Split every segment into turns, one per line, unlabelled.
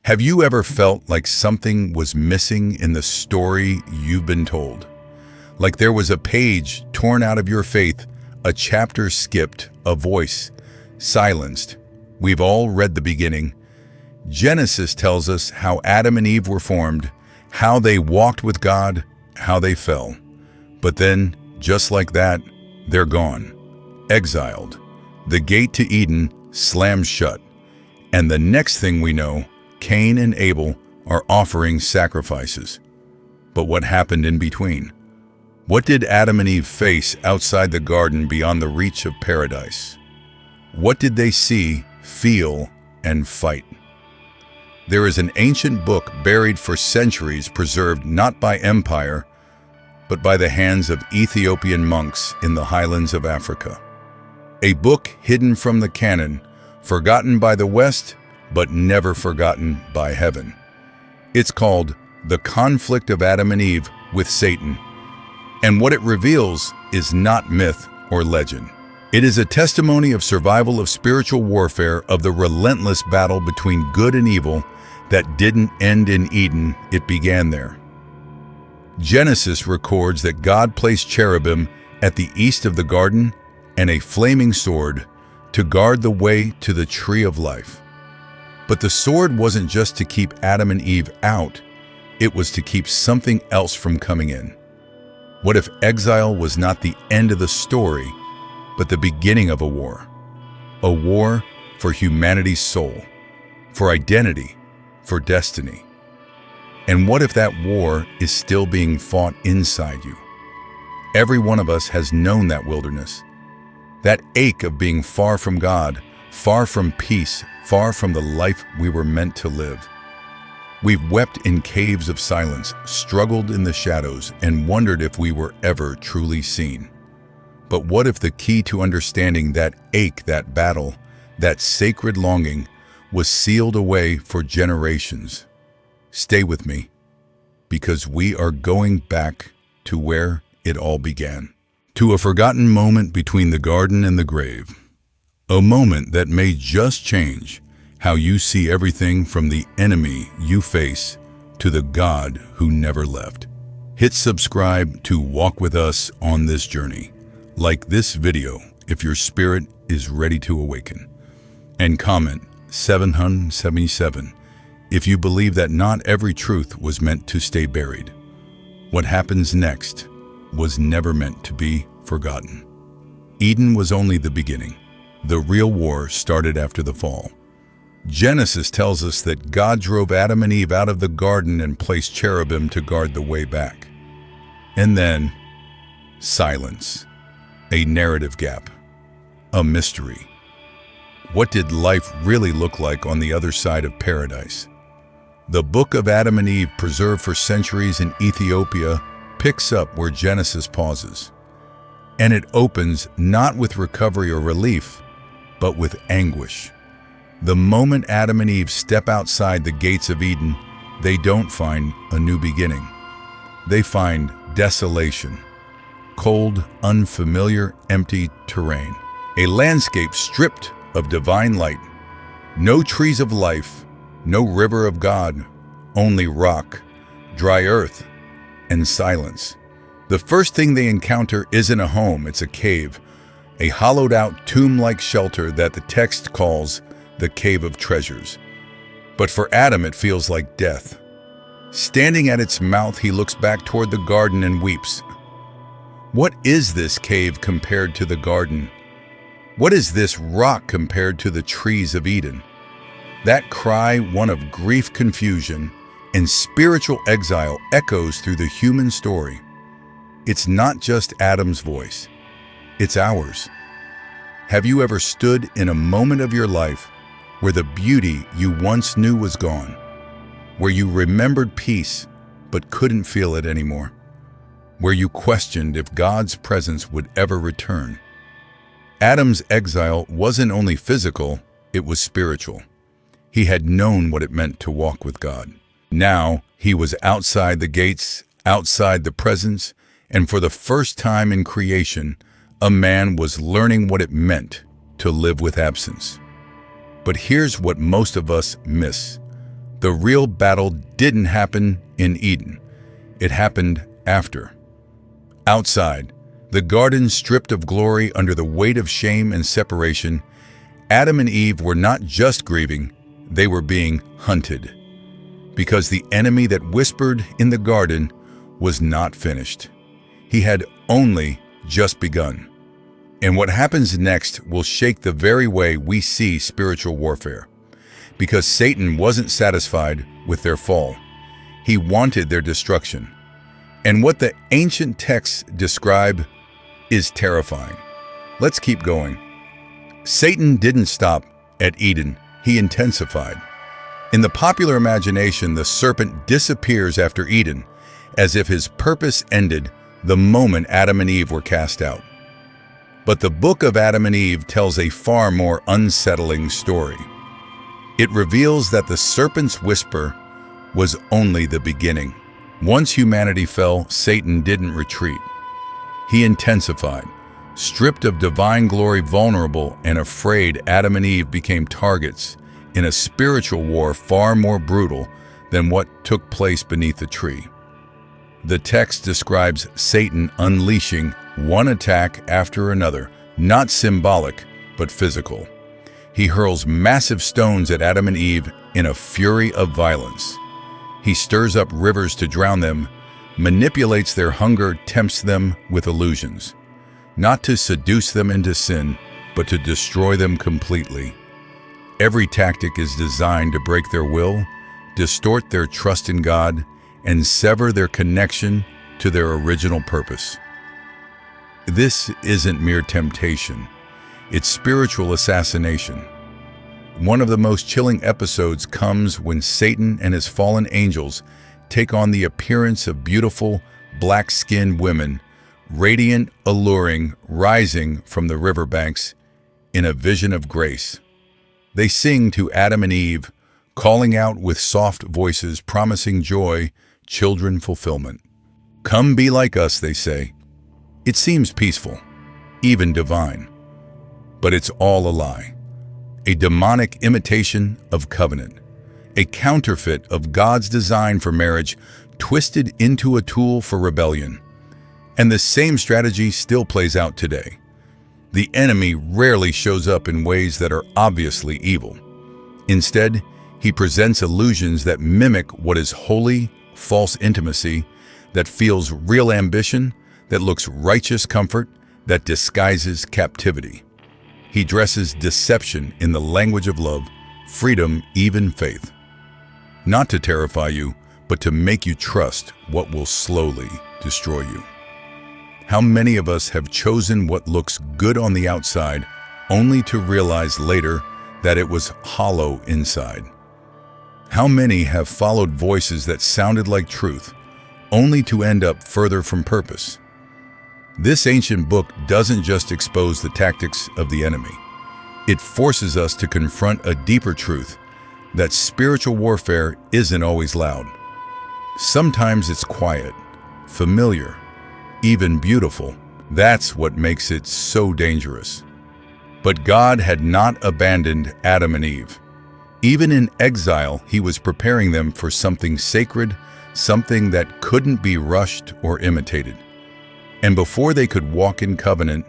Have you ever felt like something was missing in the story you've been told? Like there was a page torn out of your faith, a chapter skipped, a voice silenced. We've all read the beginning. Genesis tells us how Adam and Eve were formed, how they walked with God, how they fell. But then, just like that, they're gone, exiled. The gate to Eden slams shut. And the next thing we know, Cain and Abel are offering sacrifices. But what happened in between? What did Adam and Eve face outside the garden beyond the reach of paradise? What did they see, feel, and fight? There is an ancient book buried for centuries, preserved not by empire, but by the hands of Ethiopian monks in the highlands of Africa. A book hidden from the canon, forgotten by the West, but never forgotten by heaven. It's called The Conflict of Adam and Eve with Satan. And what it reveals is not myth or legend. It is a testimony of survival of spiritual warfare, of the relentless battle between good and evil that didn't end in Eden, it began there. Genesis records that God placed cherubim at the east of the garden and a flaming sword to guard the way to the tree of life. But the sword wasn't just to keep Adam and Eve out, it was to keep something else from coming in. What if exile was not the end of the story, but the beginning of a war? A war for humanity's soul, for identity, for destiny. And what if that war is still being fought inside you? Every one of us has known that wilderness, that ache of being far from God, far from peace, far from the life we were meant to live. We've wept in caves of silence, struggled in the shadows, and wondered if we were ever truly seen. But what if the key to understanding that ache, that battle, that sacred longing, was sealed away for generations? Stay with me, because we are going back to where it all began. To a forgotten moment between the garden and the grave. A moment that may just change how you see everything, from the enemy you face to the God who never left. Hit subscribe to walk with us on this journey. Like this video if your spirit is ready to awaken. And comment 777 if you believe that not every truth was meant to stay buried. What happens next was never meant to be forgotten. Eden was only the beginning. The real war started after the fall. Genesis tells us that God drove Adam and Eve out of the garden and placed cherubim to guard the way back. And then, silence. A narrative gap. A mystery. What did life really look like on the other side of paradise? The book of Adam and Eve, preserved for centuries in Ethiopia, picks up where Genesis pauses. And it opens not with recovery or relief, but with anguish. The moment Adam and Eve step outside the gates of Eden, they don't find a new beginning. They find desolation, cold, unfamiliar, empty terrain, a landscape stripped of divine light. No trees of life, no river of God, only rock, dry earth, and silence. The first thing they encounter isn't a home, it's a cave, a hollowed-out tomb-like shelter that the text calls the Cave of Treasures. But for Adam, it feels like death. Standing at its mouth, he looks back toward the garden and weeps. What is this cave compared to the garden? What is this rock compared to the trees of Eden? That cry, one of grief, confusion, and spiritual exile, echoes through the human story. It's not just Adam's voice. It's ours. Have you ever stood in a moment of your life where the beauty you once knew was gone, where you remembered peace but couldn't feel it anymore, where you questioned if God's presence would ever return? Adam's exile wasn't only physical, it was spiritual. He had known what it meant to walk with God. Now he was outside the gates, outside the presence, and for the first time in creation, a man was learning what it meant to live with absence. But here's what most of us miss. The real battle didn't happen in Eden. It happened after. Outside, the garden stripped of glory under the weight of shame and separation, Adam and Eve were not just grieving, they were being hunted. Because the enemy that whispered in the garden was not finished. He had only just begun. And what happens next will shake the very way we see spiritual warfare. Because Satan wasn't satisfied with their fall. He wanted their destruction. And what the ancient texts describe is terrifying. Let's keep going. Satan didn't stop at Eden, he intensified. In the popular imagination, the serpent disappears after Eden, as if his purpose ended the moment Adam and Eve were cast out. But the book of Adam and Eve tells a far more unsettling story. It reveals that the serpent's whisper was only the beginning. Once humanity fell, Satan didn't retreat. He intensified. Stripped of divine glory, vulnerable and afraid, Adam and Eve became targets in a spiritual war far more brutal than what took place beneath the tree. The text describes Satan unleashing one attack after another, not symbolic, but physical. He hurls massive stones at Adam and Eve in a fury of violence. He stirs up rivers to drown them, manipulates their hunger, tempts them with illusions, not to seduce them into sin, but to destroy them completely. Every tactic is designed to break their will, distort their trust in God, and sever their connection to their original purpose. This isn't mere temptation, it's spiritual assassination. One of the most chilling episodes comes when Satan and his fallen angels take on the appearance of beautiful, black-skinned women, radiant, alluring, rising from the riverbanks in a vision of grace. They sing to Adam and Eve, calling out with soft voices, promising joy, children fulfillment. Come be like us, they say. It seems peaceful, even divine. But it's all a lie. A demonic imitation of covenant. A counterfeit of God's design for marriage, twisted into a tool for rebellion. And the same strategy still plays out today. The enemy rarely shows up in ways that are obviously evil. Instead, he presents illusions that mimic what is holy, false intimacy, that feels real ambition, that looks righteous comfort, that disguises captivity. He dresses deception in the language of love, freedom, even faith. Not to terrify you, but to make you trust what will slowly destroy you. How many of us have chosen what looks good on the outside, only to realize later that it was hollow inside? How many have followed voices that sounded like truth, only to end up further from purpose? This ancient book doesn't just expose the tactics of the enemy. It forces us to confront a deeper truth, that spiritual warfare isn't always loud. Sometimes it's quiet, familiar, even beautiful. That's what makes it so dangerous. But God had not abandoned Adam and Eve. Even in exile, he was preparing them for something sacred, something that couldn't be rushed or imitated. And before they could walk in covenant,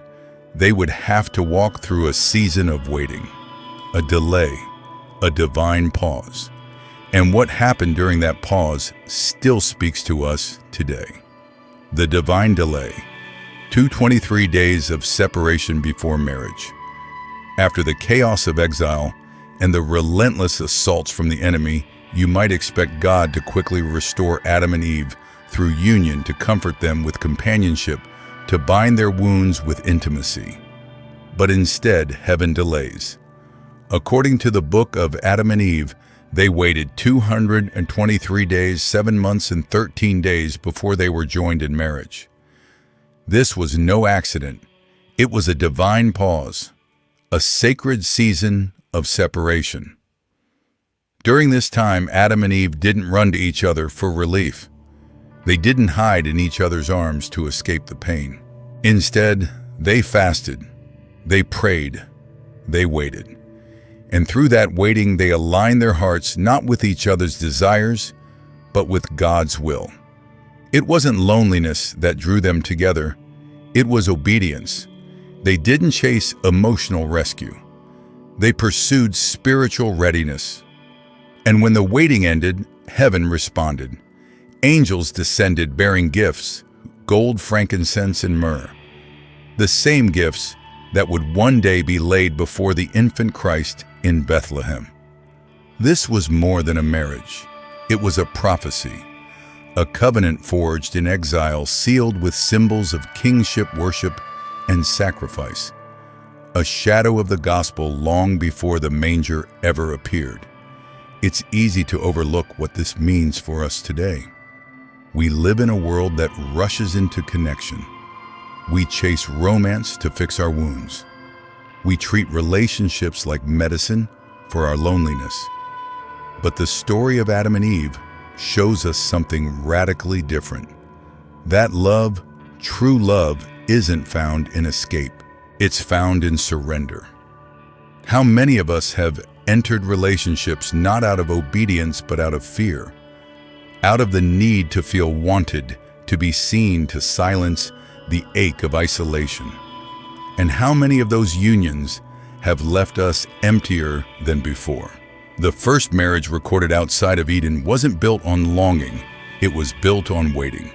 they would have to walk through a season of waiting, a delay, a divine pause. And what happened during that pause still speaks to us today. The divine delay, 223 days of separation before marriage. After the chaos of exile and the relentless assaults from the enemy, you might expect God to quickly restore Adam and Eve through union, to comfort them with companionship, to bind their wounds with intimacy. But instead, heaven delays. According to the book of Adam and Eve, they waited 223 days, 7 months, and 13 days before they were joined in marriage. This was no accident. It was a divine pause, a sacred season of separation. During this time, Adam and Eve didn't run to each other for relief. They didn't hide in each other's arms to escape the pain. Instead, they fasted, they prayed, they waited. And through that waiting, they aligned their hearts not with each other's desires, but with God's will. It wasn't loneliness that drew them together. It was obedience. They didn't chase emotional rescue. They pursued spiritual readiness. And when the waiting ended, heaven responded. Angels descended bearing gifts, gold, frankincense, and myrrh. The same gifts that would one day be laid before the infant Christ in Bethlehem. This was more than a marriage. It was a prophecy, a covenant forged in exile, sealed with symbols of kingship, worship, and sacrifice, a shadow of the gospel long before the manger ever appeared. It's easy to overlook what this means for us today. We live in a world that rushes into connection. We chase romance to fix our wounds. We treat relationships like medicine for our loneliness. But the story of Adam and Eve shows us something radically different. That love, true love, isn't found in escape. It's found in surrender. How many of us have entered relationships not out of obedience but out of fear? Out of the need to feel wanted, to be seen, to silence the ache of isolation. And how many of those unions have left us emptier than before? The first marriage recorded outside of Eden wasn't built on longing, it was built on waiting.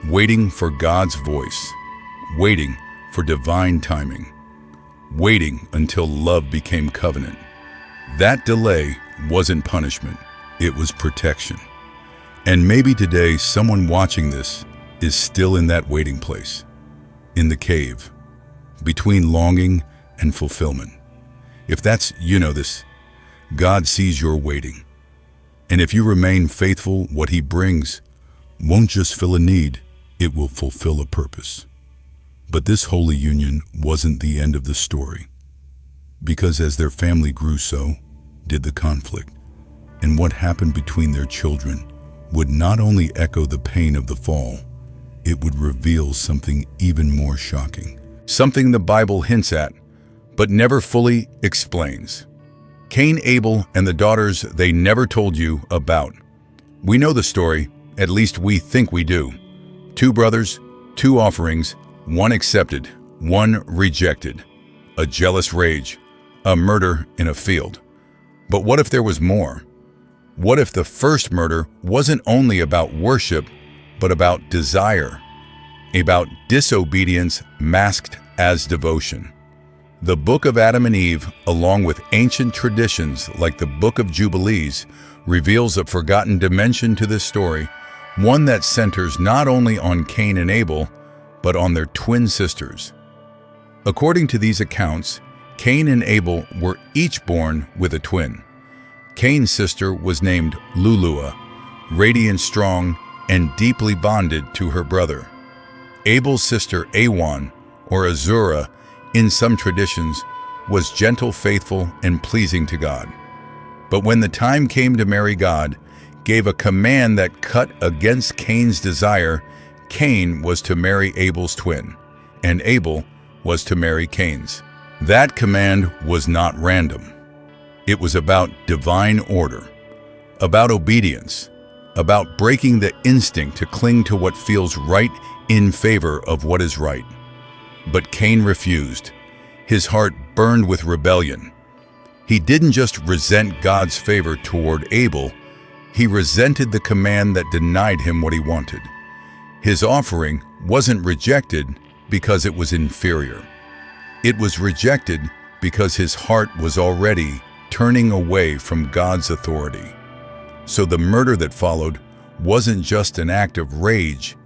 Waiting for God's voice, waiting for divine timing, waiting until love became covenant. That delay wasn't punishment, it was protection. And maybe today someone watching this is still in that waiting place, in the cave, between longing and fulfillment. If that's, this, God sees your waiting. And if you remain faithful, what He brings won't just fill a need, it will fulfill a purpose. But this holy union wasn't the end of the story, because as their family grew, so did the conflict. And what happened between their children would not only echo the pain of the fall, it would reveal something even more shocking. Something the Bible hints at, but never fully explains. Cain, Abel, and the daughters they never told you about. We know the story, at least we think we do. 2 brothers, 2 offerings, 1 accepted, 1 rejected. A jealous rage, a murder in a field. But what if there was more? What if the first murder wasn't only about worship, but about desire, about disobedience masked as devotion? The book of Adam and Eve, along with ancient traditions like the book of Jubilees, reveals a forgotten dimension to this story, one that centers not only on Cain and Abel, but on their twin sisters. According to these accounts, Cain and Abel were each born with a twin. Cain's sister was named Lulua, radiant, strong, and deeply bonded to her brother. Abel's sister Awan, or Azura, in some traditions, was gentle, faithful, and pleasing to God. But when the time came to marry, God gave a command that cut against Cain's desire. Cain was to marry Abel's twin, and Abel was to marry Cain's. That command was not random. It was about divine order, about obedience, about breaking the instinct to cling to what feels right in favor of what is right. But Cain refused. His heart burned with rebellion. He didn't just resent God's favor toward Abel, he resented the command that denied him what he wanted. His offering wasn't rejected because it was inferior. It was rejected because his heart was already turning away from God's authority. So the murder that followed wasn't just an act of rage,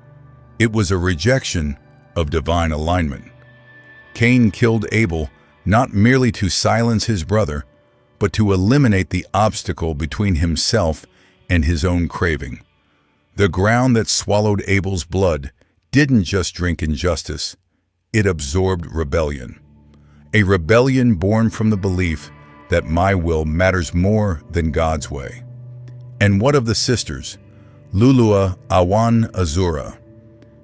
it was a rejection of divine alignment. Cain killed Abel not merely to silence his brother, but to eliminate the obstacle between himself and his own craving. The ground that swallowed Abel's blood didn't just drink injustice, it absorbed rebellion. A rebellion born from the belief that my will matters more than God's way. And what of the sisters, Lulua, Awan, Azura?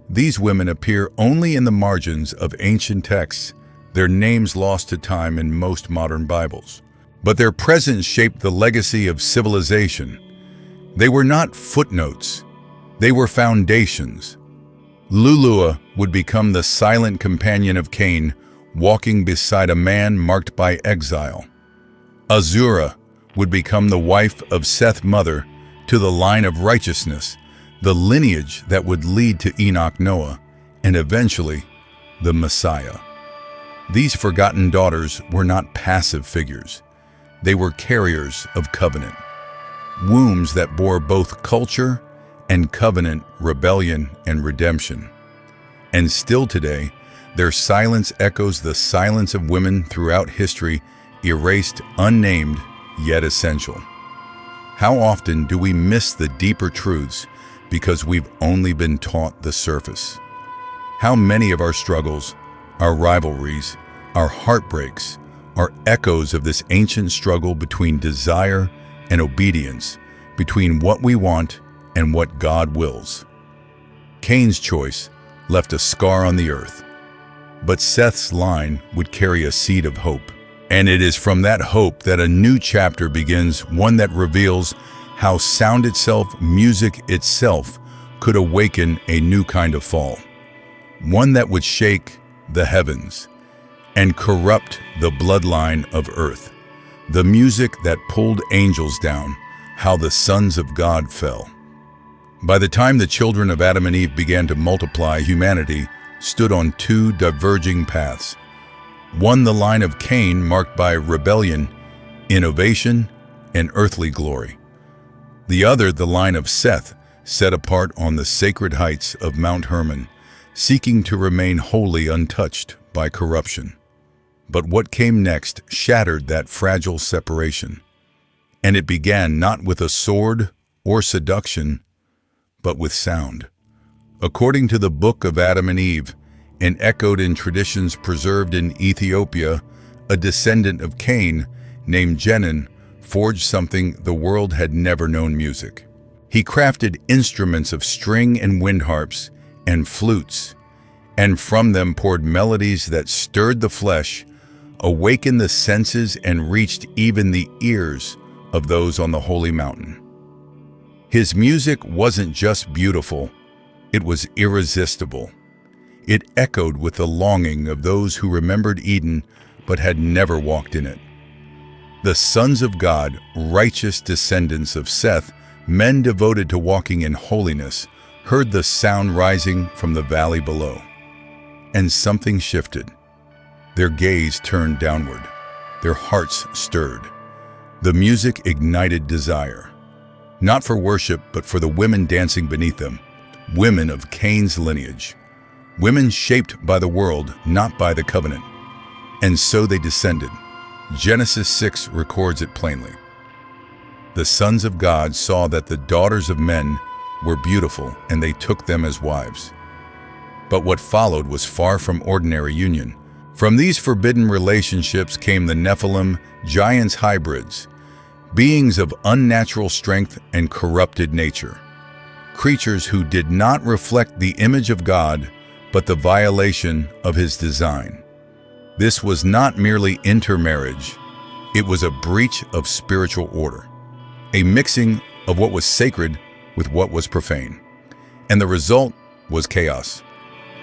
These women appear only in the margins of ancient texts, their names lost to time in most modern Bibles. But their presence shaped the legacy of civilization. They were not footnotes, they were foundations. Lulua would become the silent companion of Cain, walking beside a man marked by exile. Azura would become the wife of Seth's mother to the line of righteousness, the lineage that would lead to Enoch, Noah, and eventually the Messiah. These forgotten daughters were not passive figures. They were carriers of covenant, wombs that bore both culture and covenant, rebellion and redemption. And still today, their silence echoes the silence of women throughout history, erased, unnamed, yet essential. How often do we miss the deeper truths because we've only been taught the surface? How many of our struggles, our rivalries, our heartbreaks, are echoes of this ancient struggle between desire and obedience, between what we want and what God wills. Cain's choice left a scar on the earth, but Seth's line would carry a seed of hope. And it is from that hope that a new chapter begins, one that reveals how sound itself, music itself, could awaken a new kind of fall. One that would shake the heavens and corrupt the bloodline of earth. The music that pulled angels down, how the sons of God fell. By the time the children of Adam and Eve began to multiply, humanity stood on two diverging paths. One, the line of Cain, marked by rebellion, innovation, and earthly glory. The other, the line of Seth, set apart on the sacred heights of Mount Hermon, seeking to remain wholly untouched by corruption. But what came next shattered that fragile separation. And it began not with a sword or seduction, but with sound. According to the book of Adam and Eve, and echoed in traditions preserved in Ethiopia, a descendant of Cain named Jenan forged something the world had never known: music. He crafted instruments of string and wind harps and flutes, and from them poured melodies that stirred the flesh, awakened the senses, and reached even the ears of those on the holy mountain. His music wasn't just beautiful, it was irresistible. It echoed with the longing of those who remembered Eden but had never walked in it. The sons of God, righteous descendants of Seth, men devoted to walking in holiness, heard the sound rising from the valley below. And something shifted. Their gaze turned downward. Their hearts stirred. The music ignited desire. Not for worship, but for the women dancing beneath them. Women of Cain's lineage. Women shaped by the world, not by the covenant. And so they descended. Genesis 6 records it plainly. The sons of God saw that the daughters of men were beautiful, and they took them as wives. But what followed was far from ordinary union. From these forbidden relationships came the Nephilim, giants hybrids, beings of unnatural strength and corrupted nature. Creatures who did not reflect the image of God, but the violation of his design. This was not merely intermarriage, it was a breach of spiritual order, a mixing of what was sacred with what was profane. And the result was chaos,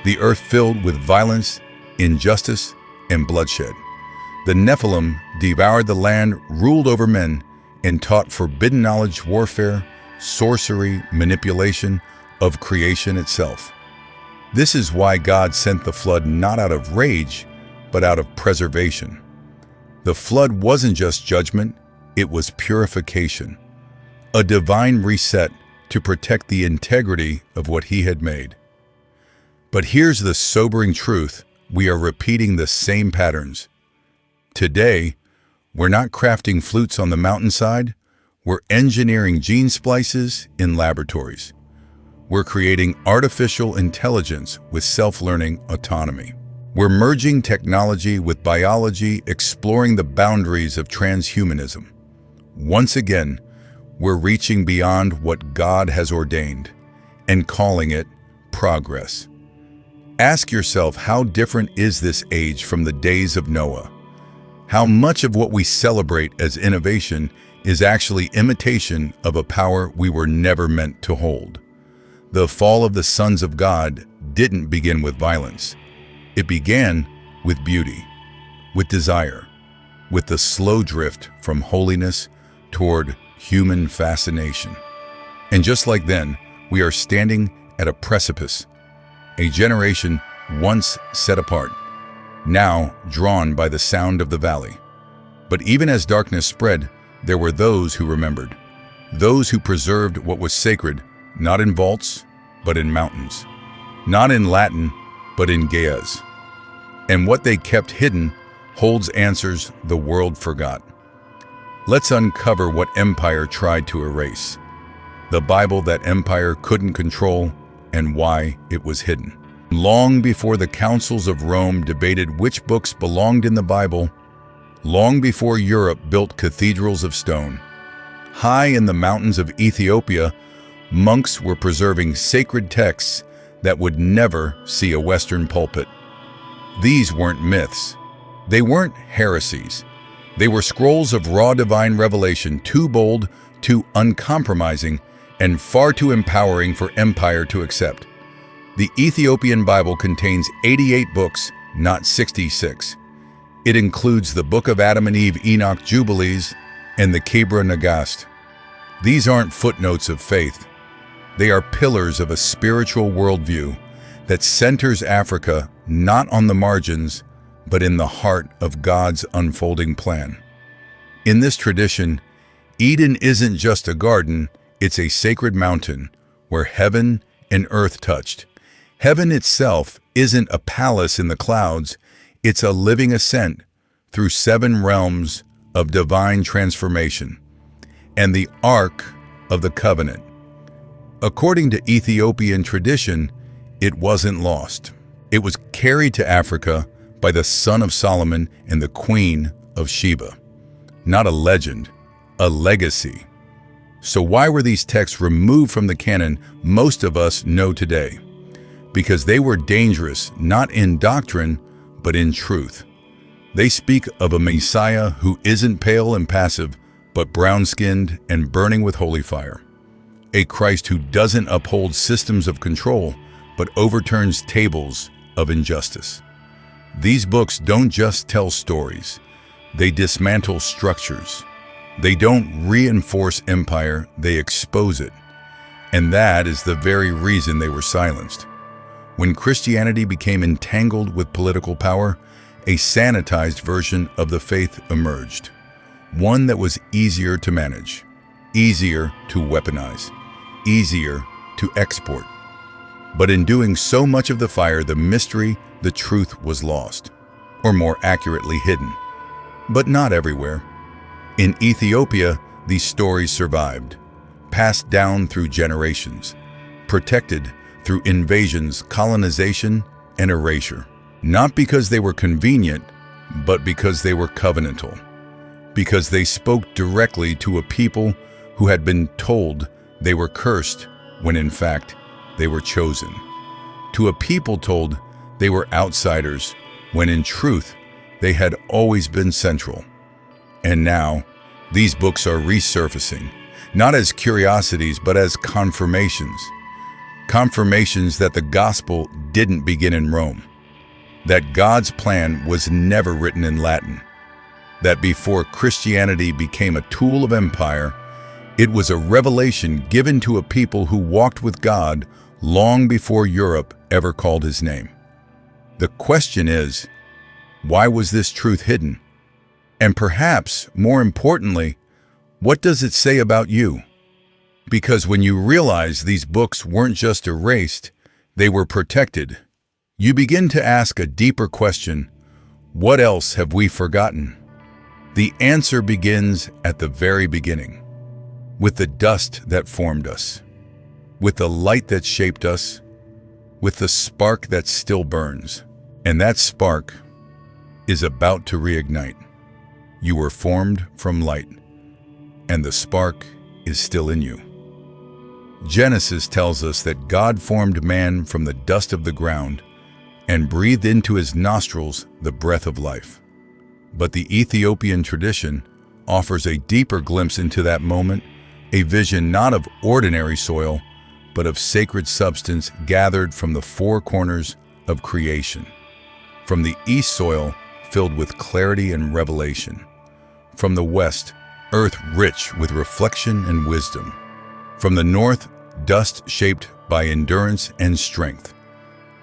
the earth filled with violence, injustice, and bloodshed. The Nephilim devoured the land, ruled over men, and taught forbidden knowledge, warfare, sorcery, manipulation of creation itself. This is why God sent the flood not out of rage, but out of preservation. The flood wasn't just judgment, it was purification, a divine reset to protect the integrity of what he had made. But here's the sobering truth: we are repeating the same patterns. Today, we're not crafting flutes on the mountainside, we're engineering gene splices in laboratories. We're creating artificial intelligence with self-learning autonomy. We're merging technology with biology, exploring the boundaries of transhumanism. Once again, we're reaching beyond what God has ordained and calling it progress. Ask yourself, how different is this age from the days of Noah? How much of what we celebrate as innovation is actually imitation of a power we were never meant to hold. The fall of the sons of God didn't begin with violence. It began with beauty, with desire, with the slow drift from holiness toward human fascination. And just like then, we are standing at a precipice, a generation once set apart, now drawn by the sound of the valley. But even as darkness spread, there were those who remembered, those who preserved what was sacred, not in vaults, but in mountains, not in Latin, but in Gaias. And what they kept hidden holds answers the world forgot. Let's uncover what empire tried to erase, the Bible that empire couldn't control, and why it was hidden. Long before the councils of Rome debated which books belonged in the Bible, long before Europe built cathedrals of stone, high in the mountains of Ethiopia, monks were preserving sacred texts that would never see a Western pulpit. These weren't myths. They weren't heresies. They were scrolls of raw divine revelation, too bold, too uncompromising, and far too empowering for empire to accept. The Ethiopian Bible contains 88 books, not 66. It includes the Book of Adam and Eve, Enoch, Jubilees, and the Kebra Nagast. These aren't footnotes of faith. They are pillars of a spiritual worldview that centers Africa not on the margins, but in the heart of God's unfolding plan. In this tradition, Eden isn't just a garden, it's a sacred mountain where heaven and earth touched. Heaven itself isn't a palace in the clouds, it's a living ascent through 7 realms of divine transformation and the Ark of the Covenant. According to Ethiopian tradition, it wasn't lost. It was carried to Africa by the son of Solomon and the queen of Sheba. Not a legend, a legacy. So why were these texts removed from the canon most of us know today? Because they were dangerous, not in doctrine, but in truth. They speak of a Messiah who isn't pale and passive, but brown-skinned and burning with holy fire. A Christ who doesn't uphold systems of control, but overturns tables of injustice. These books don't just tell stories, they dismantle structures. They don't reinforce empire, they expose it. And that is the very reason they were silenced. When Christianity became entangled with political power, a sanitized version of the faith emerged. One that was easier to manage, easier to weaponize, easier to export. But in doing so much of the fire, the mystery, the truth was lost, or more accurately hidden. But not everywhere. In Ethiopia, these stories survived, passed down through generations, protected through invasions, colonization, and erasure. Not because they were convenient, but because they were covenantal. Because they spoke directly to a people who had been told they were cursed when in fact they were chosen. To a people told they were outsiders when in truth they had always been central. And now, these books are resurfacing, not as curiosities, but as confirmations. Confirmations that the gospel didn't begin in Rome, that God's plan was never written in Latin, that before Christianity became a tool of empire, it was a revelation given to a people who walked with God long before Europe ever called his name. The question is, why was this truth hidden? And perhaps, more importantly, what does it say about you? Because when you realize these books weren't just erased, they were protected, you begin to ask a deeper question: what else have we forgotten? The answer begins at the very beginning, with the dust that formed us, with the light that shaped us, with the spark that still burns. And that spark is about to reignite. You were formed from light, and the spark is still in you. Genesis tells us that God formed man from the dust of the ground and breathed into his nostrils the breath of life. But the Ethiopian tradition offers a deeper glimpse into that moment, a vision not of ordinary soil, but of sacred substance gathered from the four corners of creation. From the east, soil filled with clarity and revelation. From the west, earth rich with reflection and wisdom. From the north, dust shaped by endurance and strength.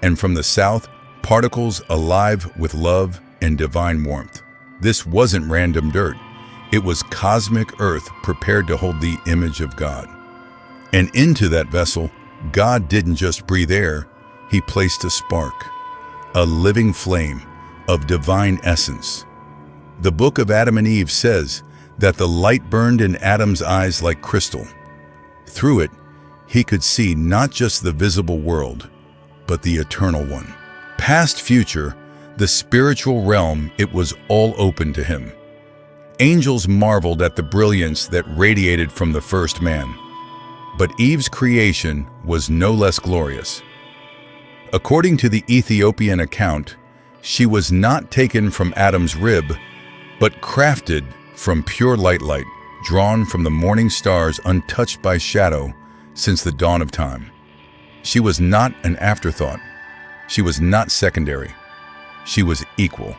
And from the south, particles alive with love and divine warmth. This wasn't random dirt. It was cosmic earth prepared to hold the image of God. And into that vessel, God didn't just breathe air, He placed a spark, a living flame of divine essence. The book of Adam and Eve says that the light burned in Adam's eyes like crystal. Through it, he could see not just the visible world, but the eternal one. Past, future, the spiritual realm, it was all open to him. Angels marveled at the brilliance that radiated from the first man. But Eve's creation was no less glorious. According to the Ethiopian account, she was not taken from Adam's rib, but crafted from pure light, drawn from the morning stars, untouched by shadow since the dawn of time. She was not an afterthought. She was not secondary. She was equal,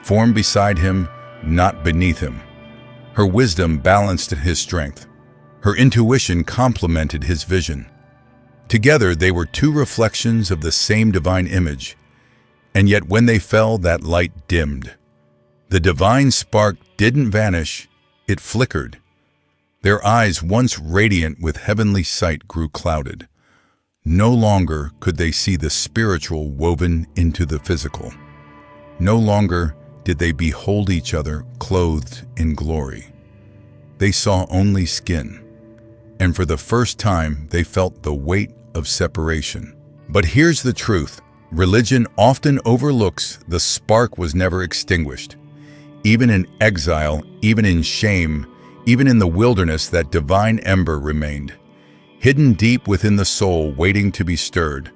formed beside him, not beneath him. Her wisdom balanced his strength. Her intuition complemented his vision. Together, they were two reflections of the same divine image, and yet when they fell, that light dimmed. The divine spark didn't vanish, it flickered. Their eyes, once radiant with heavenly sight, grew clouded. No longer could they see the spiritual woven into the physical. No longer did they behold each other clothed in glory. They saw only skin, and for the first time they felt the weight of separation. But here's the truth. Religion often overlooks the spark was never extinguished. Even in exile, even in shame, even in the wilderness, that divine ember remained, hidden deep within the soul, waiting to be stirred.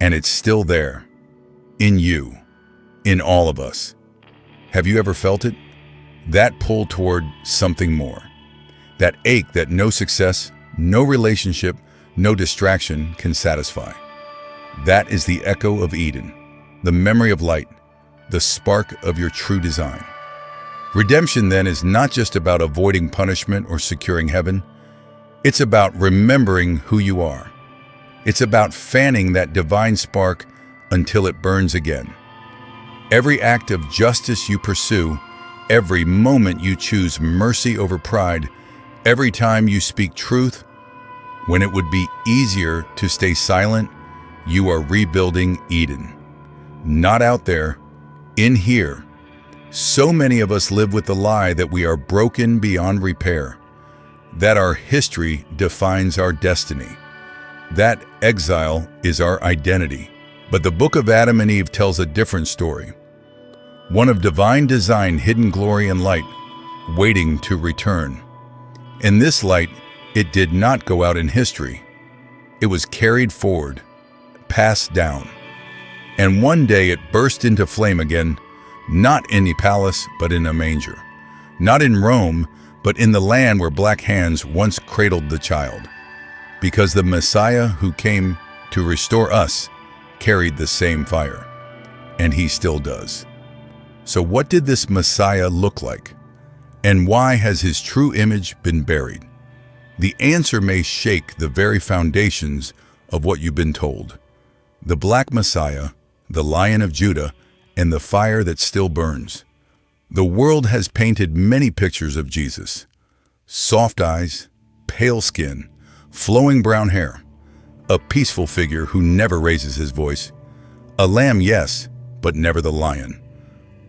And it's still there, in you, in all of us. Have you ever felt it? That pull toward something more. That ache that no success, no relationship, no distraction can satisfy. That is the echo of Eden, the memory of light, the spark of your true design. Redemption, then, is not just about avoiding punishment or securing heaven. It's about remembering who you are. It's about fanning that divine spark until it burns again. Every act of justice you pursue, every moment you choose mercy over pride, every time you speak truth, when it would be easier to stay silent, you are rebuilding Eden. Not out there, in here. So many of us live with the lie that we are broken beyond repair, that our history defines our destiny, that exile is our identity. But the book of Adam and Eve tells a different story, one of divine design, hidden glory and light, waiting to return. In this light, it did not go out in history. It was carried forward, passed down. And one day it burst into flame again, not in a palace, but in a manger. Not in Rome, but in the land where black hands once cradled the child. Because the Messiah who came to restore us carried the same fire. And he still does. So what did this Messiah look like? And why has his true image been buried? The answer may shake the very foundations of what you've been told. The Black Messiah, the Lion of Judah, and the fire that still burns. The world has painted many pictures of Jesus. Soft eyes, pale skin, flowing brown hair, a peaceful figure who never raises his voice. A lamb, yes, but never the lion.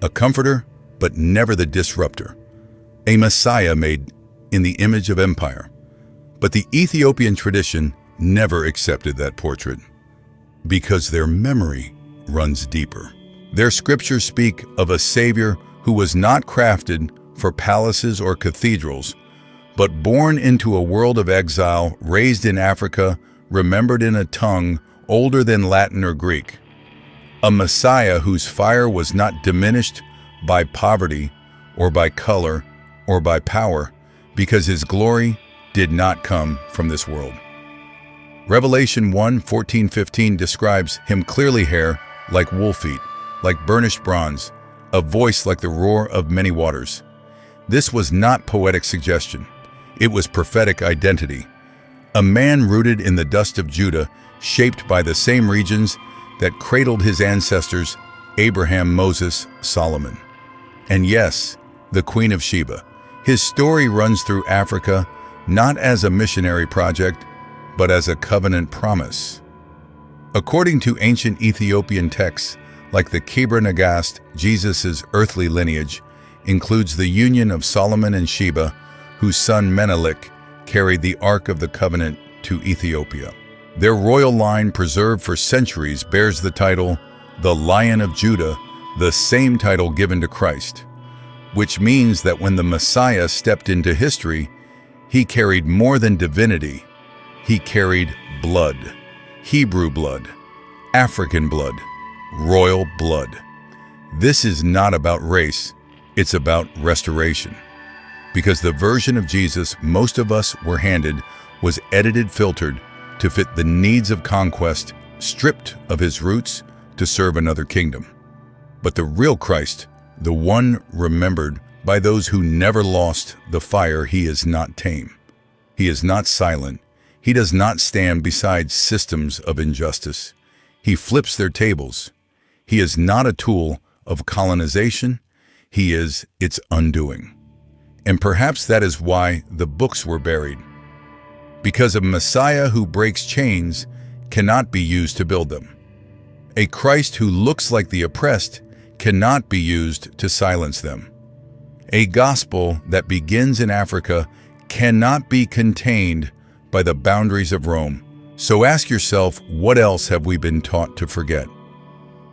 A comforter, but never the disruptor. A Messiah made in the image of empire. But the Ethiopian tradition never accepted that portrait because their memory runs deeper. Their scriptures speak of a Savior who was not crafted for palaces or cathedrals, but born into a world of exile, raised in Africa, remembered in a tongue older than Latin or Greek. A Messiah whose fire was not diminished, by poverty, or by color, or by power, because his glory did not come from this world. Revelation 1:14-15 describes him clearly hair like wool feet, like burnished bronze, a voice like the roar of many waters. This was not poetic suggestion. It was prophetic identity. A man rooted in the dust of Judah, shaped by the same regions that cradled his ancestors, Abraham, Moses, Solomon. And yes, the Queen of Sheba. His story runs through Africa, not as a missionary project, but as a covenant promise. According to ancient Ethiopian texts, like the Kebra Nagast, Jesus' earthly lineage includes the union of Solomon and Sheba, whose son Menelik carried the Ark of the Covenant to Ethiopia. Their royal line, preserved for centuries, bears the title, the Lion of Judah, the same title given to Christ, which means that when the Messiah stepped into history, he carried more than divinity. He carried blood, Hebrew blood, African blood, royal blood. This is not about race, it's about restoration. Because the version of Jesus most of us were handed was edited, filtered to fit the needs of conquest, stripped of his roots to serve another kingdom. But the real Christ, the one remembered by those who never lost the fire, he is not tame. He is not silent. He does not stand beside systems of injustice. He flips their tables. He is not a tool of colonization. He is its undoing. And perhaps that is why the books were buried. Because a Messiah who breaks chains cannot be used to build them. A Christ who looks like the oppressed cannot be used to silence them. A gospel that begins in Africa cannot be contained by the boundaries of Rome. So ask yourself, what else have we been taught to forget?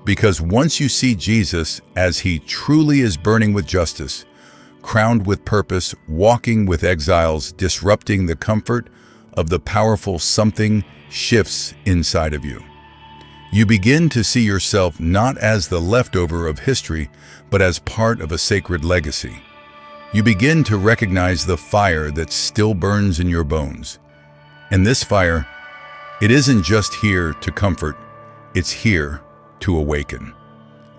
Because once you see Jesus as he truly is, burning with justice, crowned with purpose, walking with exiles, disrupting the comfort of the powerful, something shifts inside of you. You begin to see yourself not as the leftover of history, but as part of a sacred legacy. You begin to recognize the fire that still burns in your bones. And this fire, it isn't just here to comfort, it's here to awaken.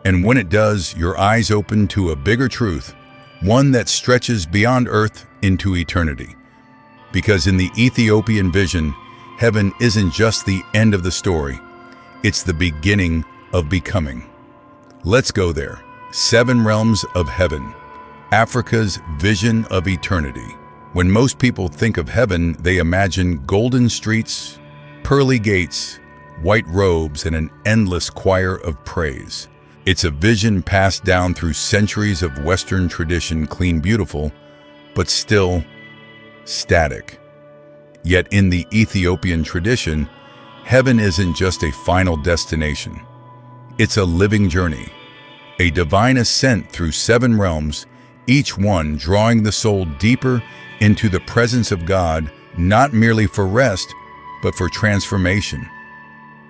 And when it does, your eyes open to a bigger truth, one that stretches beyond earth into eternity. Because in the Ethiopian vision, heaven isn't just the end of the story, it's the beginning of becoming. Let's go there. 7 realms of heaven, Africa's vision of eternity. When most people think of heaven, they imagine golden streets, pearly gates, white robes, and an endless choir of praise. It's a vision passed down through centuries of Western tradition, clean, beautiful, but still static. Yet in the Ethiopian tradition, heaven isn't just a final destination. It's a living journey, a divine ascent through 7 realms, each one drawing the soul deeper into the presence of God, not merely for rest, but for transformation.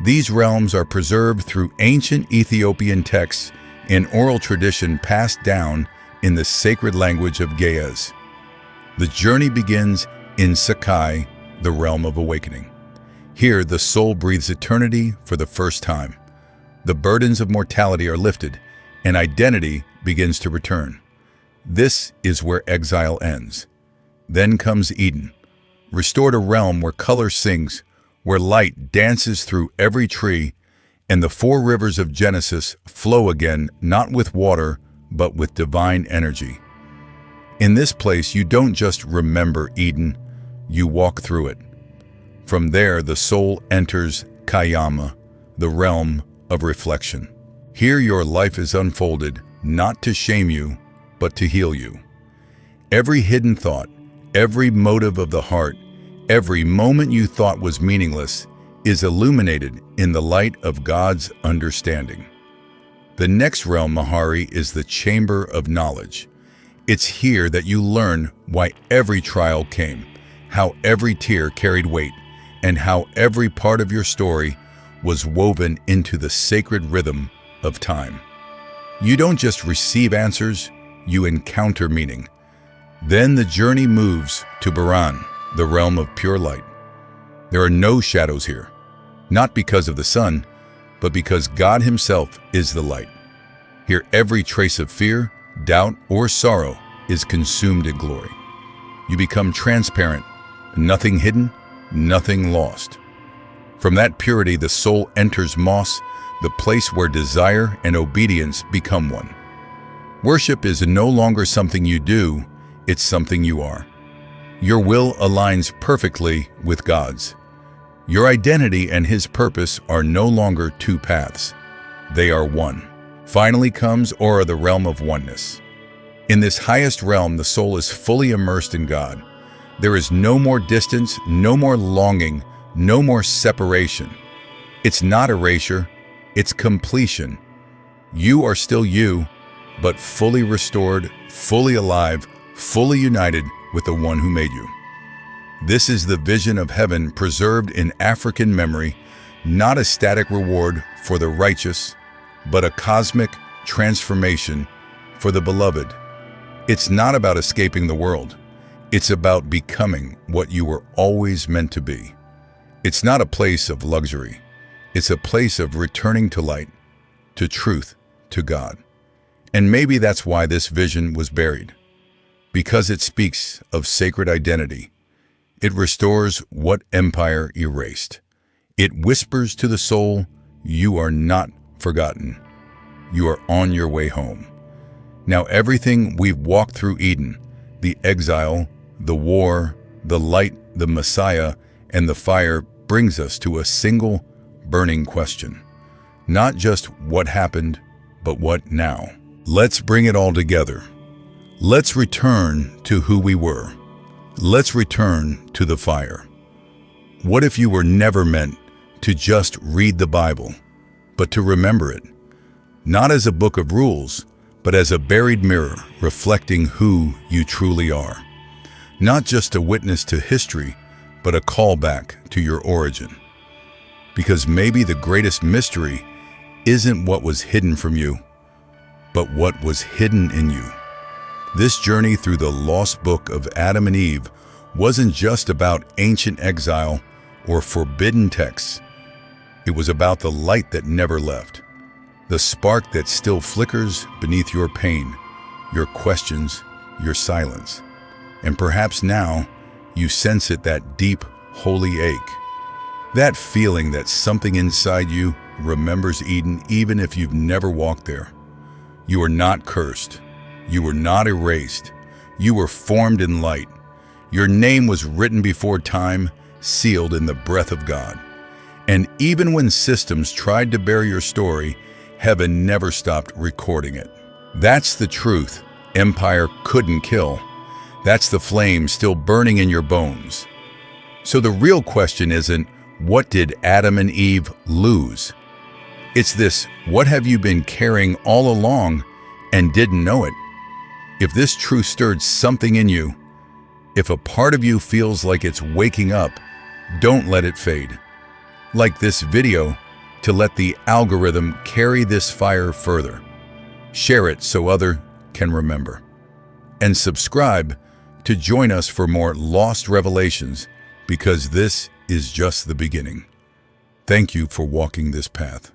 These realms are preserved through ancient Ethiopian texts and oral tradition passed down in the sacred language of Ge'ez. The journey begins in Sakai, the realm of awakening. Here, the soul breathes eternity for the first time. The burdens of mortality are lifted, and identity begins to return. This is where exile ends. Then comes Eden, restored a realm where color sings, where light dances through every tree, and the 4 rivers of Genesis flow again, not with water, but with divine energy. In this place, you don't just remember Eden, you walk through it. From there, the soul enters Kayama, the realm of reflection. Here your life is unfolded, not to shame you, but to heal you. Every hidden thought, every motive of the heart, every moment you thought was meaningless is illuminated in the light of God's understanding. The next realm, Mahari, is the chamber of knowledge. It's here that you learn why every trial came, how every tear carried weight, and how every part of your story was woven into the sacred rhythm of time. You don't just receive answers, you encounter meaning. Then the journey moves to Baran, the realm of pure light. There are no shadows here, not because of the sun, but because God Himself is the light. Here every trace of fear, doubt, or sorrow is consumed in glory. You become transparent, nothing hidden, nothing lost. From that purity, the soul enters Mos, the place where desire and obedience become one. Worship is no longer something you do, it's something you are. Your will aligns perfectly with God's. Your identity and His purpose are no longer two paths. They are one. Finally comes the realm of oneness. In this highest realm, the soul is fully immersed in God. There is no more distance, no more longing, no more separation. It's not erasure, it's completion. You are still you, but fully restored, fully alive, fully united with the one who made you. This is the vision of heaven preserved in African memory, not a static reward for the righteous, but a cosmic transformation for the beloved. It's not about escaping the world. It's about becoming what you were always meant to be. It's not a place of luxury. It's a place of returning to light, to truth, to God. And maybe that's why this vision was buried. Because it speaks of sacred identity. It restores what empire erased. It whispers to the soul, you are not forgotten. You are on your way home. Now everything we've walked through Eden, the exile, the war, the light, the Messiah, and the fire brings us to a single burning question. Not just what happened, but what now? Let's bring it all together. Let's return to who we were. Let's return to the fire. What if you were never meant to just read the Bible, but to remember it? Not as a book of rules, but as a buried mirror reflecting who you truly are. Not just a witness to history, but a callback to your origin. Because maybe the greatest mystery isn't what was hidden from you, but what was hidden in you. This journey through the lost book of Adam and Eve wasn't just about ancient exile or forbidden texts. It was about the light that never left, the spark that still flickers beneath your pain, your questions, your silence. And perhaps now you sense it, that deep, holy ache. That feeling that something inside you remembers Eden even if you've never walked there. You are not cursed. You were not erased. You were formed in light. Your name was written before time, sealed in the breath of God. And even when systems tried to bury your story, heaven never stopped recording it. That's the truth empire couldn't kill. That's the flame still burning in your bones. So the real question isn't, what did Adam and Eve lose? It's this, what have you been carrying all along and didn't know it? If this truth stirred something in you, if a part of you feels like it's waking up, don't let it fade. Like this video, to let the algorithm carry this fire further. Share it so others can remember. And subscribe to join us for more lost revelations, because this is just the beginning. Thank you for walking this path.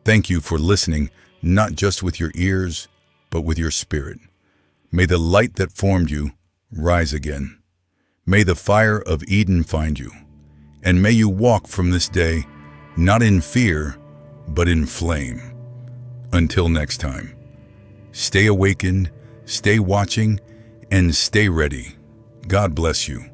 Thank you for listening, not just with your ears, but with your spirit. May the light that formed you rise again. May the fire of Eden find you. And may you walk from this day, not in fear, but in flame. Until next time, stay awakened, stay watching, and stay ready. God bless you.